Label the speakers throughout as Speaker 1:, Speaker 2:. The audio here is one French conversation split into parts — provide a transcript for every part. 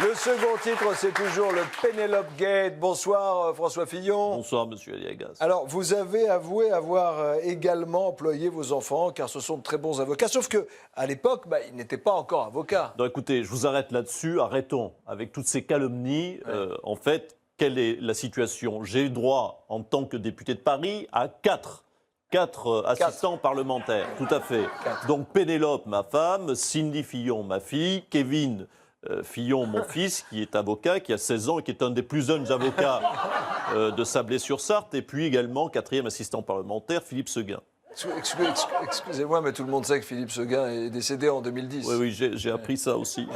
Speaker 1: Le second titre, c'est toujours le Penelope Gate. Bonsoir François Fillon.
Speaker 2: Bonsoir Monsieur Aliagas.
Speaker 1: Alors, vous avez avoué avoir également employé vos enfants, car ce sont de très bons avocats. Sauf que à l'époque, ils n'étaient pas encore avocats.
Speaker 2: Non, écoutez, je vous arrête là-dessus. Arrêtons avec toutes ces calomnies. En fait, quelle est la situation? J'ai eu droit, en tant que député de Paris, à quatre assistants parlementaires. Tout à fait. Donc Pénélope, ma femme, Cindy Fillon, ma fille, Kevin Fillon, mon fils, qui est avocat, qui a 16 ans et qui est un des plus jeunes avocats de Sablé-sur-Sarthe, et puis également, quatrième assistant parlementaire, Philippe Seguin.
Speaker 1: Excusez-moi, mais tout le monde sait que Philippe Seguin est décédé en 2010.
Speaker 2: Oui, j'ai appris ça aussi.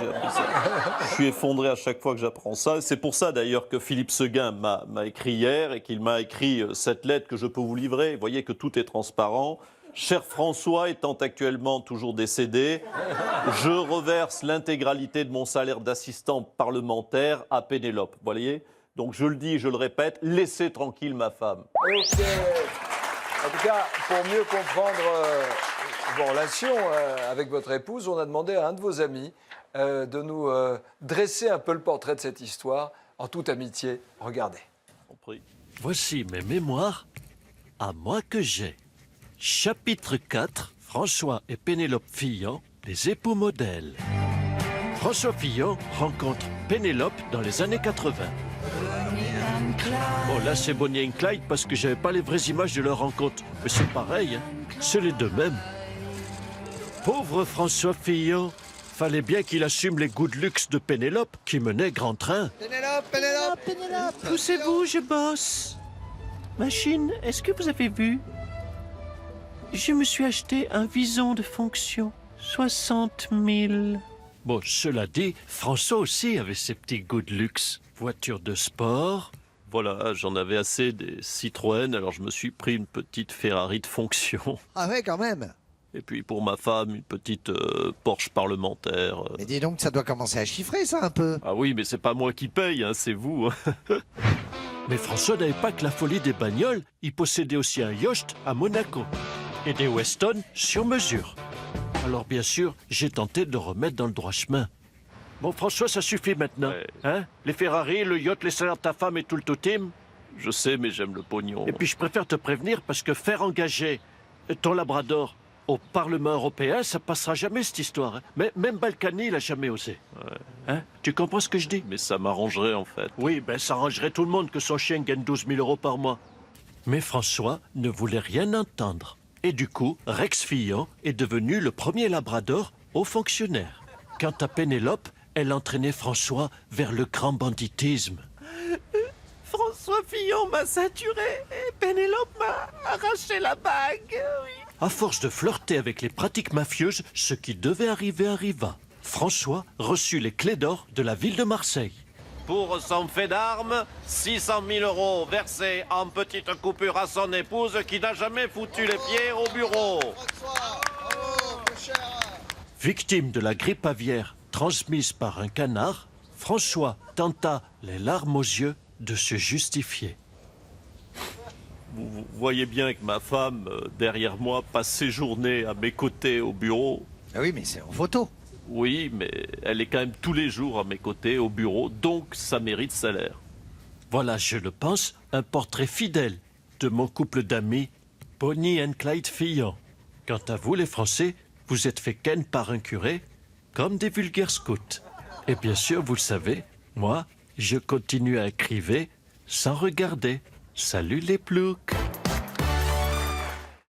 Speaker 2: Je suis effondré à chaque fois que j'apprends ça. C'est pour ça d'ailleurs que Philippe Seguin m'a écrit hier et qu'il m'a écrit cette lettre que je peux vous livrer. Vous voyez que tout est transparent. Cher François, étant actuellement toujours décédé, je reverse l'intégralité de mon salaire d'assistant parlementaire à Pénélope. Vous voyez? Donc je le dis, je le répète, laissez tranquille ma femme.
Speaker 1: Ok. En tout cas, pour mieux comprendre vos relations avec votre épouse, on a demandé à un de vos amis de nous dresser un peu le portrait de cette histoire en toute amitié. Regardez.
Speaker 3: Voici mes mémoires à moi que j'ai. Chapitre 4, François et Pénélope Fillon, les époux modèles. François Fillon rencontre Pénélope dans les années 80. Bon, là, c'est Bonnie and Clyde parce que j'avais pas les vraies images de leur rencontre. Mais c'est pareil, hein. C'est les deux mêmes. Pauvre François Fillon, fallait bien qu'il assume les goûts de luxe de Pénélope qui menait grand train.
Speaker 4: Pénélope.
Speaker 3: Poussez-vous, je bosse. Machine, est-ce que vous avez vu? Je me suis acheté un vison de fonction. 60 000. Bon, cela dit, François aussi avait ses petits goûts de luxe. Voiture de sport.
Speaker 2: Voilà, j'en avais assez des Citroën, alors je me suis pris une petite Ferrari de fonction.
Speaker 4: Ah ouais, quand même.
Speaker 2: Et puis pour ma femme, une petite Porsche parlementaire.
Speaker 4: Mais dis donc, ça doit commencer à chiffrer, ça, un peu.
Speaker 2: Ah oui, mais c'est pas moi qui paye, hein, c'est vous.
Speaker 3: Mais François n'avait pas que la folie des bagnoles, il possédait aussi un yacht à Monaco. Et des Weston sur mesure. Alors bien sûr, j'ai tenté de le remettre dans le droit chemin. Bon François, ça suffit maintenant.
Speaker 2: Ouais.
Speaker 3: Hein? Les Ferrari, le yacht, les salaires de ta femme et tout le totem.
Speaker 2: Je sais, mais j'aime le pognon.
Speaker 3: Et puis je préfère te prévenir parce que faire engager ton Labrador au Parlement européen, ça passera jamais cette histoire. Hein? Mais même Balkany, il a jamais osé.
Speaker 2: Ouais.
Speaker 3: Hein? Tu comprends ce que je dis?
Speaker 2: Mais ça m'arrangerait en fait.
Speaker 3: Oui, ben ça arrangerait tout le monde que son chien gagne 12 000 € par mois. Mais François ne voulait rien entendre. Et du coup, Rex Fillon est devenu le premier Labrador haut fonctionnaire. Quant à Pénélope, elle entraînait François vers le grand banditisme.
Speaker 5: François Fillon m'a ceinturé et Pénélope m'a arraché la bague. Oui.
Speaker 3: À force de flirter avec les pratiques mafieuses, ce qui devait arriver arriva. François reçut les clés d'or de la ville de Marseille.
Speaker 2: Pour son fait d'armes, 600 000 € versés en petite coupure à son épouse qui n'a jamais foutu les pieds au bureau.
Speaker 3: Victime de la grippe aviaire transmise par un canard, François tenta, les larmes aux yeux, de se justifier.
Speaker 2: Vous voyez bien que ma femme, derrière moi, passe ses journées à mes côtés au bureau.
Speaker 4: Ah oui, mais c'est en photo.
Speaker 2: Oui, mais elle est quand même tous les jours à mes côtés au bureau, donc ça mérite salaire.
Speaker 3: Voilà, je le pense, un portrait fidèle de mon couple d'amis, Bonnie and Clyde Fillon. Quant à vous, les Français, vous êtes fait ken par un curé, comme des vulgaires scouts. Et bien sûr, vous le savez, moi, je continue à écriver sans regarder. Salut les ploucs!